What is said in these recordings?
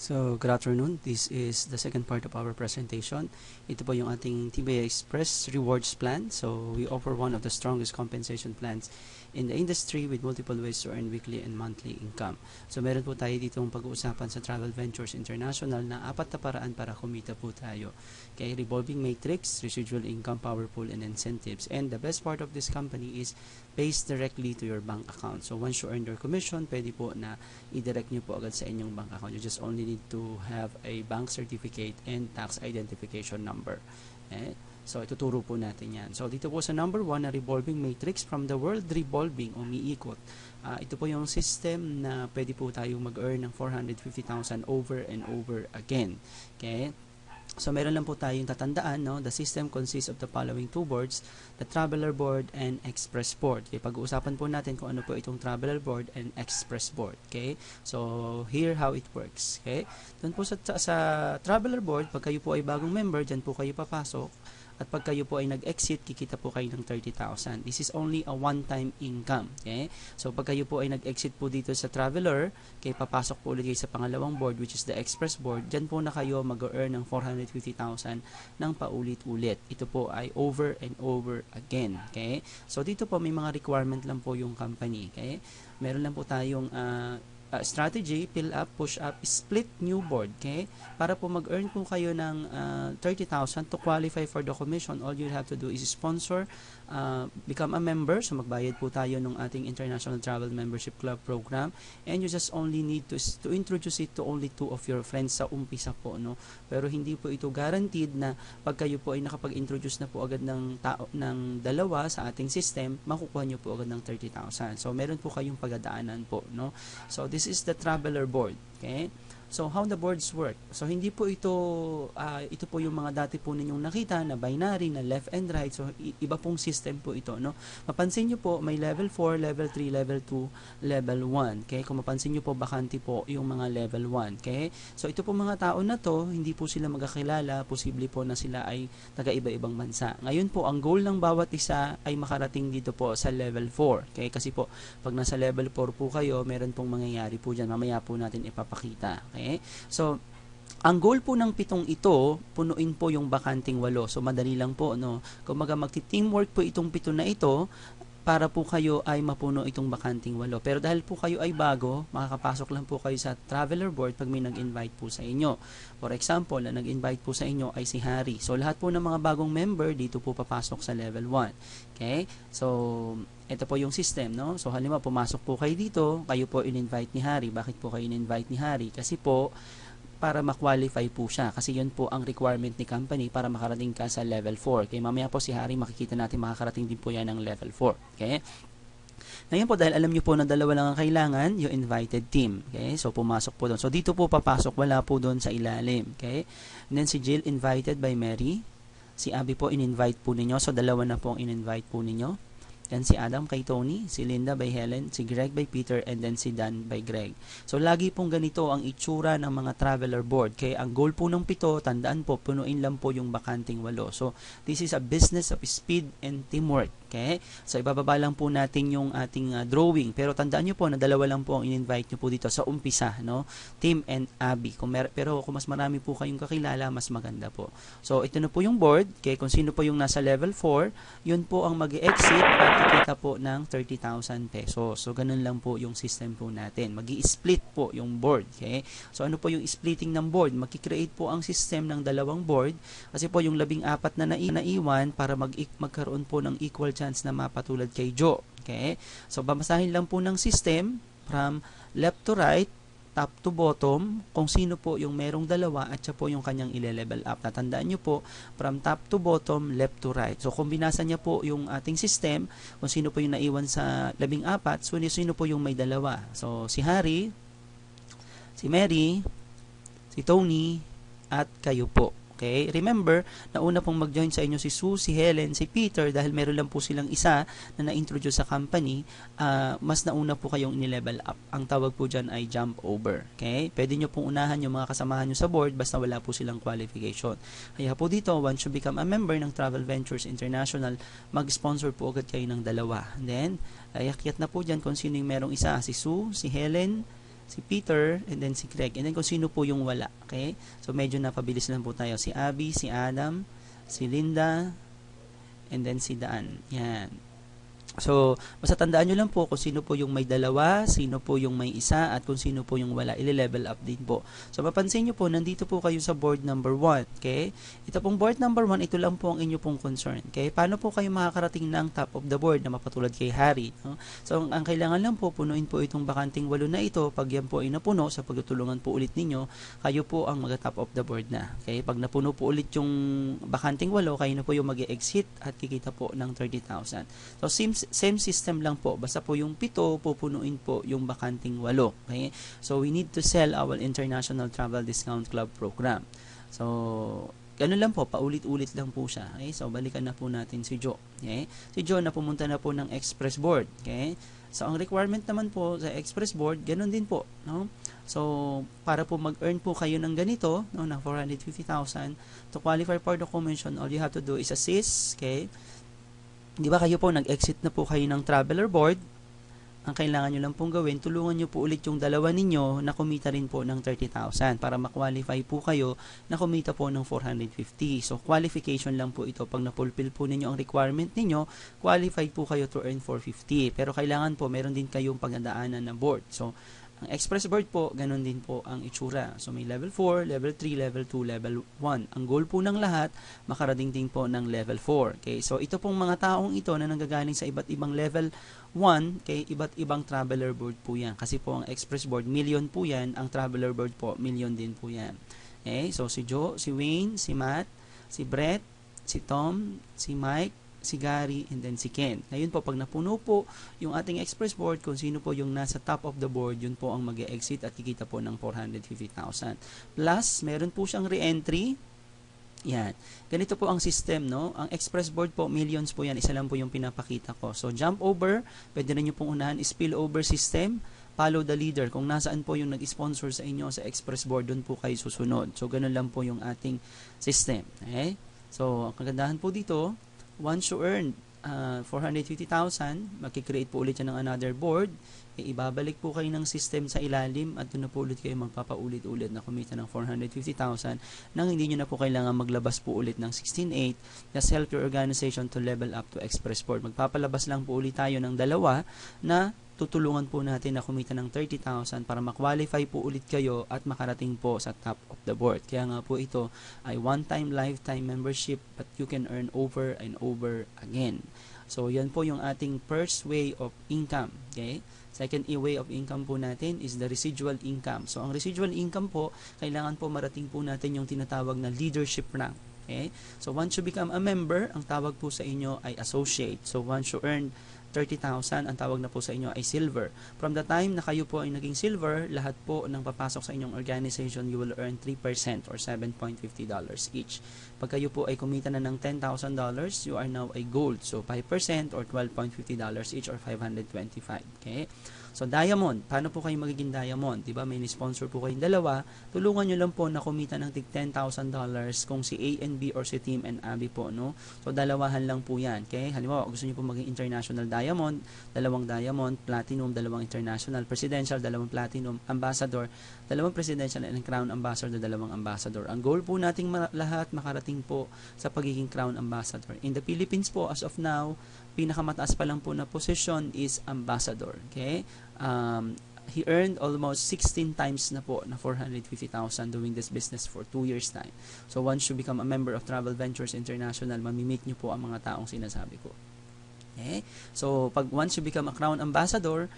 So, good afternoon. This is the second part of our presentation. Ito po yung ating TBA Express Rewards Plan. So, we offer one of the strongest compensation plans in the industry with multiple ways to earn weekly and monthly income. So, meron po tayo ditong pag-uusapan sa Travel Ventures International na 4 na paraan para kumita po tayo. Okay, revolving matrix, residual income, power pool, and incentives. And the best part of this company is based directly to your bank account. So, once you earn your commission, pwede po na i-direct nyo po agad sa inyong bank account. You just only need to have a bank certificate and tax identification number. Okay? So, ituturo po natin yan. So, dito po sa number 1 na revolving matrix from the world revolving, umiikot. Ito po yung system na pwede po tayong mag-earn ng 450,000 over and over again. Okay? So, meron lang po tayong tatandaan, no? The system consists of the following two boards, the Traveler Board and Express Board. Okay, pag-uusapan po natin kung ano po itong Traveler Board and Express Board. Okay? So, here how it works. Okay? Doon po sa Traveler Board, pag kayo po ay bagong member, dyan po kayo papasok. At pag kayo po ay nag-exit, kikita po kayo ng 30,000. This is only a one-time income. Okay? So, pag kayo po ay nag-exit po dito sa Traveler, okay, papasok po ulit kayo sa pangalawang board, which is the Express Board. Diyan po na kayo mag-earn ng 450,000 ng paulit-ulit. Ito po ay over and over again. Okay? So, dito po may mga requirement lang po yung company. Okay? Meron lang po tayong strategy, fill up, push up, split new board, okay? Para po mag-earn po kayo ng 30,000 to qualify for the commission, all you have to do is sponsor, become a member, so magbayad po tayo ng ating International Travel Membership Club program, and you just only need to introduce it to only 2 of your friends sa umpisa po, no? Pero hindi po ito guaranteed na pag kayo po ay nakapag-introduce na po agad ng dalawa sa ating system, makukuha nyo po agad ng 30,000. So, meron po kayong pagadaanan po, no? So, this is the Traveler Board. Okay? So, how the boards work? So, hindi po ito, ito po yung mga dati po ninyong nakita na binary, na left and right. So, iba pong system po ito, no? Mapansin nyo po, may level 4, level 3, level 2, level 1. Okay? Kung mapansin nyo po, bakante po yung mga level 1. Okay? So, ito po mga tao na to, hindi po sila magkakilala. Posible po na sila ay taga-iba-ibang bansa. Ngayon po, ang goal ng bawat isa ay makarating dito po sa level 4. Okay? Kasi po, pag nasa level 4 po kayo, meron pong mangyayari po dyan. Mamaya po natin ipapakita. Okay? So, ang goal po ng 7 ito, punuin po yung bakanting 8. So, madali lang po, no? Kung magti-teamwork po itong 7 na ito, para po kayo ay mapuno itong bakanting 8. Pero dahil po kayo ay bago, makakapasok lang po kayo sa Traveler Board pag may nag-invite po sa inyo. For example, na nag-invite po sa inyo ay si Harry. So, lahat po ng mga bagong member, dito po papasok sa level 1. Okay? So, ito po yung system, no? So, halimbawa, pumasok po kayo dito, kayo po in-invite ni Harry. Bakit po kayo in-invite ni Harry? Kasi po, para ma-qualify po siya. Kasi yun po ang requirement ni company para makarating ka sa level 4. Okay, mamaya po si Harry, makikita natin makakarating din po yan ng level 4. Okay? Ngayon po, dahil alam nyo po na dalawa lang ang kailangan, yung invited team. Okay? So, pumasok po doon. So, dito po papasok, wala po doon sa ilalim. Okay? And then, si Jill, invited by Mary. Si Abby po, in-invite po ninyo. So, dalawa na po ang in-invite po ninyo. Then si Adam kay Tony, si Linda by Helen, si Greg by Peter, and then si Dan by Greg. So, lagi pong ganito ang itsura ng mga Traveler Board. Kaya ang goal po ng 7, tandaan po, punuin lang po yung bakanting 8. So, this is a business of speed and teamwork. Okay? So, ibababa lang po natin yung ating drawing. Pero tandaan nyo po na dalawa lang po ang in-invite nyo po dito sa umpisa, no? Tim and Abby. Pero kung mas marami po kayong kakilala, mas maganda po. So, ito na po yung board. Okay? Kung sino po yung nasa level 4, yun po ang mag-exit at kikita po ng 30,000 pesos. So, ganun lang po yung system po natin. Mag-i-split po yung board. Okay? So, ano po yung splitting ng board? Mag-create po ang system ng dalawang board kasi po yung 14 na naiwan para magkaroon po ng equal chance na mapatulad kay Joe. Okay? So, babasahin lang po ng system from left to right, top to bottom, kung sino po yung merong dalawa at siya po yung kanyang ile-level up. Natandaan nyo po, from top to bottom, left to right. So, kung binasa niya po yung ating system, kung sino po yung naiwan sa 14, so sino po yung may dalawa. So, si Harry, si Mary, si Tony, at kayo po. Okay? Remember, nauna pong mag-join sa inyo si Sue, si Helen, si Peter, dahil meron lang po silang isa na na-introduce sa company, mas nauna po kayong ni-level up. Ang tawag po dyan ay jump over. Okay? Pwede nyo pong unahan yung mga kasamahan nyo sa board, basta wala po silang qualification. Kaya po dito, once you become a member ng Travel Ventures International, mag-sponsor po agad kayo ng 2. And then, ayakyat na po dyan kung sino yung merong isa, si Sue, si Helen, si Peter, and then si Craig. And then kung sino po yung wala. Okay? So medyo napabilis lang po tayo. Si Abby, si Adam, si Linda, and then si Daan. Yan. So, basta tandaan nyo lang po kung sino po yung may dalawa, sino po yung may isa, at kung sino po yung wala. Ile-level up din po. So, mapansin nyo po, nandito po kayo sa board number 1. Okay? Ito pong board number 1, ito lang po ang inyo pong concern. Okay? Paano po kayo makakarating ng top of the board na mapatulad kay Harry? No? So, ang kailangan lang po, punuin po itong bakanting 8 na ito. Pag yan po ay napuno, sa pagtutulungan po ulit ninyo, kayo po ang mag-top of the board na. Okay? Pag napuno po ulit yung bakanting 8, kayo na po yung mag-exit at kikita po ng 30,000. So, same system lang po. Basta po yung 7, pupunuin po yung bakanting 8. Okay? So, we need to sell our International Travel Discount Club program. So, ganun lang po. Paulit-ulit lang po siya. Okay? So, balikan na po natin si Joe. Okay? Si Joe na pumunta na po ng Express Board. Okay? So, ang requirement naman po sa Express Board, ganun din po. No? So, para po mag-earn po kayo ng ganito, no, ng 450,000, to qualify for the commission, all you have to do is assist. Okay? Di ba kayo po nag-exit na po kayo ng traveler board? Ang kailangan nyo lang pong gawin, tulungan nyo po ulit yung dalawa ninyo na kumita rin po ng 30,000 para ma-qualify po kayo na kumita po ng 450. So, qualification lang po ito. Pag na-fulfill po ninyo ang requirement ninyo, qualified po kayo to earn 450. Pero kailangan po, meron din kayong pagdadaanan na board. So, ang Express Board po, ganun din po ang itsura. So, may level 4, level 3, level 2, level 1. Ang goal po ng lahat, makarating din po ng level 4. Okay? So, ito pong mga taong ito na nanggagaling sa iba't ibang level 1, kay iba't ibang traveler board po yan. Kasi po ang Express Board, million po yan. Ang traveler board po, million din po yan. Okay? So, si Joe, si Wayne, si Matt, si Brett, si Tom, si Mike, si Gary, and then si Ken. Ngayon po, pag napuno po yung ating Express Board, kung sino po yung nasa top of the board, yun po ang mag-exit at kikita po ng 450,000. Plus, meron po siyang re-entry. Yan. Ganito po ang system, no? Ang Express Board po, millions po yan. Isa lang po yung pinapakita ko. So, jump over, pwede na nyo pong unahan, spillover system, follow the leader. Kung nasaan po yung nag-sponsor sa inyo sa Express Board, dun po kayo susunod. So, ganun lang po yung ating system. Okay? So, ang kagandahan po dito, once you earn 450,000, makikreate po ulit yan ng another board, ibabalik po kayo ng system sa ilalim at doon na po ulit kayo magpapaulit-ulit na kumita ng 450,000 nang hindi nyo na po kailangan maglabas po ulit ng 16.8. Just help your organization to level up to Express Board. Magpapalabas lang po ulit tayo ng dalawa na tutulungan po natin na kumita ng 30,000 para ma-qualify po ulit kayo at makarating po sa top of the board. Kaya nga po ito ay one-time lifetime membership but you can earn over and over again. So, yan po yung ating first way of income. Okay? Second way of income po natin is the residual income. So, ang residual income po, kailangan po marating po natin yung tinatawag na leadership rank. Okay? So, once you become a member, ang tawag po sa inyo ay associate. So, once you earn 30,000, ang tawag na po sa inyo ay silver. From the time na kayo po ay naging silver, lahat po ng papasok sa inyong organization, you will earn 3% or $7.50 each. Pag kayo po ay kumita na ng $10,000, you are now a gold. So, 5% or $12.50 each or 525. Okay? So, diamond. Paano po kayo magiging diamond? Diba? May ni-sponsor po kayong dalawa. Tulungan nyo lang po na kumita ng tig $10,000 kung si A and B or si Team and Abby po. No? So, dalawahan lang po yan. Okay? Halimbawa, gusto nyo po maging international diamond, dalawang diamond, platinum, dalawang international, presidential, dalawang platinum, ambassador, dalawang presidential, and crown ambassador, dalawang ambassador. Ang goal po nating lahat makarating po sa pagiging crown ambassador. In the Philippines po, as of now, pinakamataas pa lang po na position is ambassador. Okay? He earned almost 16 times na po na 450,000 doing this business for 2 years time. So once you become a member of Travel Ventures International, mamimit nyo po ang mga taong sinasabi ko. Okay? So, once you become a Crown Ambassador,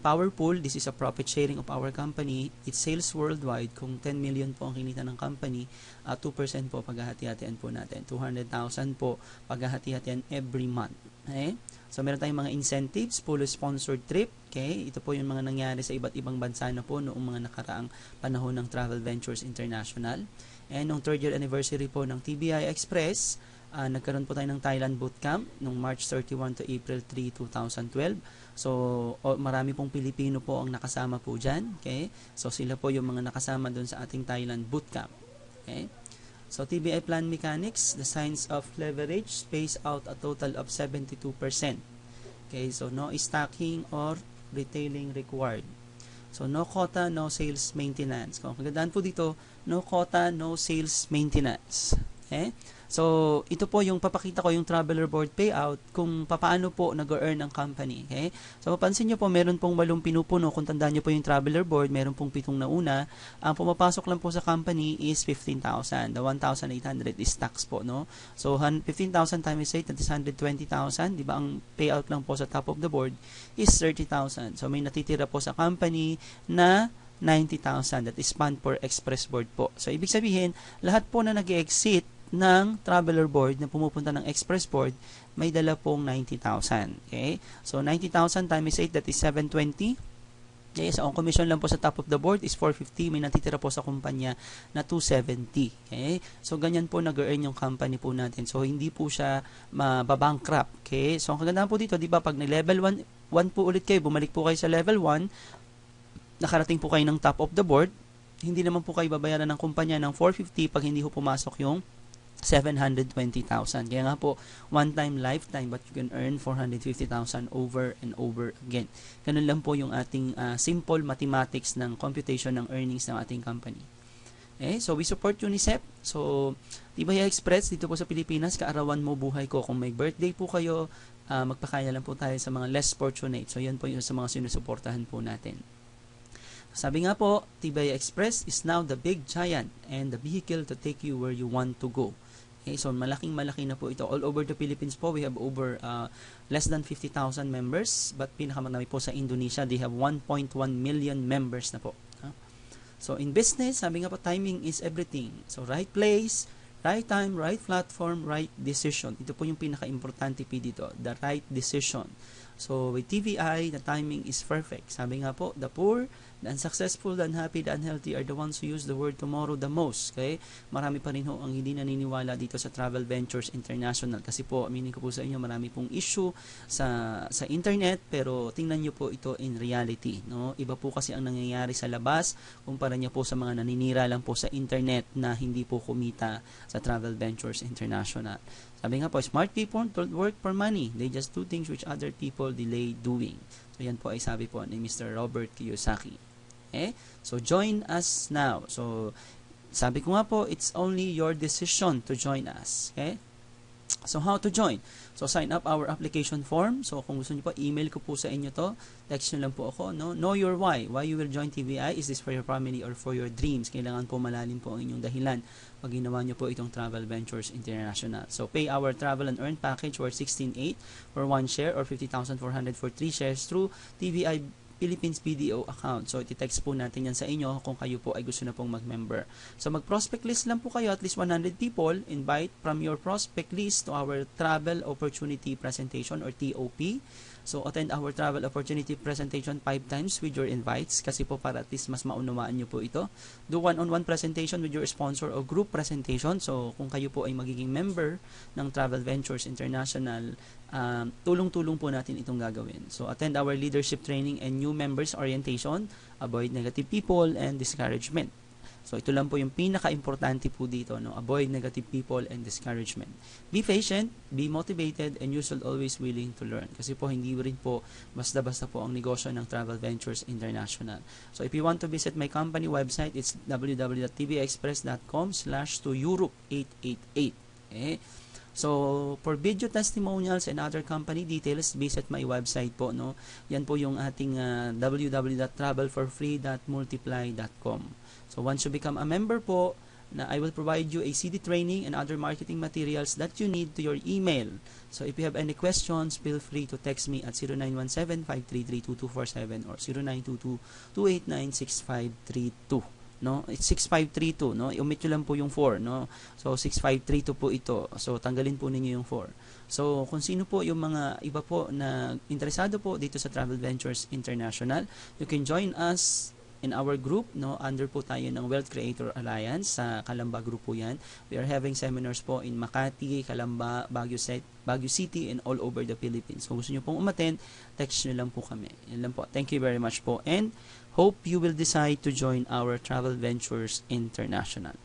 Powerpool, this is a profit sharing of our company. It sales worldwide. Kung 10 million po ang kinita ng company, 2% po paghahati-hatian po natin. 200,000 po paghahati-hatian every month. Okay? So, meron tayong mga incentives, fully sponsored trip. Okay? Ito po yung mga nangyari sa iba't ibang bansa na po noong mga nakaraang panahon ng Travel Ventures International. And noong 3rd year anniversary po ng TBI Express, nagkaroon po tayo ng Thailand Bootcamp noong March 31 to April 3, 2012. So, marami pong Pilipino po ang nakasama po dyan. Okay? So, sila po yung mga nakasama doon sa ating Thailand Bootcamp. Okay? So, TBI Plan Mechanics, the science of leverage, space out a total of 72%. Okay? So, no stacking or retailing required. So, no quota, no sales maintenance. Kung kagandaan po dito, no quota, no sales maintenance. Okay? So, ito po yung papakita ko yung traveler board payout kung paano po nag-earn ang company. Okay? So, mapansin nyo po, meron pong 8 pinupuno. Kung tandaan nyo po yung traveler board, meron pong 7 na una. Ang pumapasok lang po sa company is 15,000. The 1,800 is tax po, no? So, 15,000 times 8, that is 120,000. Diba? Ang payout lang po sa top of the board is 30,000. So, may natitira po sa company na 90,000. That is fund for express board po. So, ibig sabihin, lahat po na nag-exit ng traveler board na pumupunta ng express board, may dala pong 90,000. Okay? So, 90,000 times 8, that is 720. Okay? So, ang commission lang po sa top of the board is 450. May natitira po sa kumpanya na 270. Okay? So, ganyan po nag-earn yung company po natin. So, hindi po siya mababankrupt. Okay? So, ang kagandahan po dito, di ba, pag ni-level 1 po ulit kayo, bumalik po kayo sa level 1, nakarating po kayo ng top of the board, hindi naman po kayo babayaran ng kumpanya ng 450 pag hindi po pumasok yung 720,000. Kaya nga po, one time, lifetime, but you can earn 450,000 over and over again. Ganun lang po yung ating simple mathematics ng computation ng earnings ng ating company. Okay? So, we support UNICEF. So, Tibay Express, dito po sa Pilipinas, kaarawan mo buhay ko. Kung may birthday po kayo, magpakaya lang po tayo sa mga less fortunate. So, yan po yung sa mga sinusuportahan po natin. Sabi nga po, Tibay Express is now the big giant and the vehicle to take you where you want to go. Okay, so malaking-malaki na po ito. All over the Philippines po, we have over less than 50,000 members. But pinakamarami po sa Indonesia, they have 1.1 million members na po. So in business, sabi nga po, timing is everything. So right place, right time, right platform, right decision. Ito po yung pinaka-importante po dito, the right decision. So with TVI, the timing is perfect. Sabi nga po, the poor, the unsuccessful, the unhappy, the unhealthy are the ones who use the word tomorrow the most. Okay? Marami pa rin ho ang hindi naniniwala dito sa Travel Ventures International. Kasi po, aminin ko po sa inyo, marami pong issue sa internet, pero tingnan nyo po ito in reality. No? Iba po kasi ang nangyayari sa labas, kumpara nyo po sa mga naninira lang po sa internet na hindi po kumita sa Travel Ventures International. Sabi nga po, smart people don't work for money. They just do things which other people delay doing. So, yan po ay sabi po ni Mr. Robert Kiyosaki. Okay? So, join us now. So, sabi ko nga po, it's only your decision to join us. Okay? So, how to join? So, sign up our application form. So, kung gusto niyo po, email ko po sa inyo to. Text nyo lang po ako. No? Know your why. Why you will join TVI? Is this for your family or for your dreams? Kailangan po malalim po ang inyong dahilan pag ginawa nyo po itong Travel Ventures International. So, pay our travel and earn package worth 16,800 for 1 share or 50,400 for 3 shares through TVI Philippines BDO account. So, iti-text po natin yan sa inyo kung kayo po ay gusto na pong mag-member. So, mag-prospect list lang po kayo, at least 100 people. Invite from your prospect list to our Travel Opportunity Presentation or TOP. So, attend our Travel Opportunity Presentation 5 times with your invites kasi po para at least mas maunawaan nyo po ito. Do one-on-one presentation with your sponsor o group presentation. So, kung kayo po ay magiging member ng Travel Ventures International, tulong-tulong po natin itong gagawin. So, attend our leadership training and new members orientation, avoid negative people and discouragement. So, ito lang po yung pinaka-importante po dito, no? Avoid negative people and discouragement. Be patient, be motivated, and you should always willing to learn. Kasi po, hindi rin po basta-basta po ang negosyo ng Travel Ventures International. So, if you want to visit my company website, it's www.tvexpress.com/to-europe888. Okay? So, for video testimonials and other company details, visit my website po, no? Yan po yung ating www.travelforfree.multiply.com. So, once you become a member po, I will provide you a CD training and other marketing materials that you need to your email. So, if you have any questions, feel free to text me at 0917-533-2247 or 0922-289-6532. No? It's 6532, no? I-omit nyo lang po yung 4, no? So, 6532 po ito. So, tanggalin po ninyo yung 4. So, kung sino po yung mga iba po na interesado po dito sa Travel Ventures International, you can join us in our group, no? Under po tayo ng Wealth Creator Alliance, sa Calamba group po yan. We are having seminars po in Makati, Calamba, Baguio City, and all over the Philippines. Kung gusto nyo pong umattend, text nyo lang po kami. Yan lang po. Thank you very much po. And hope you will decide to join our Travel Ventures International.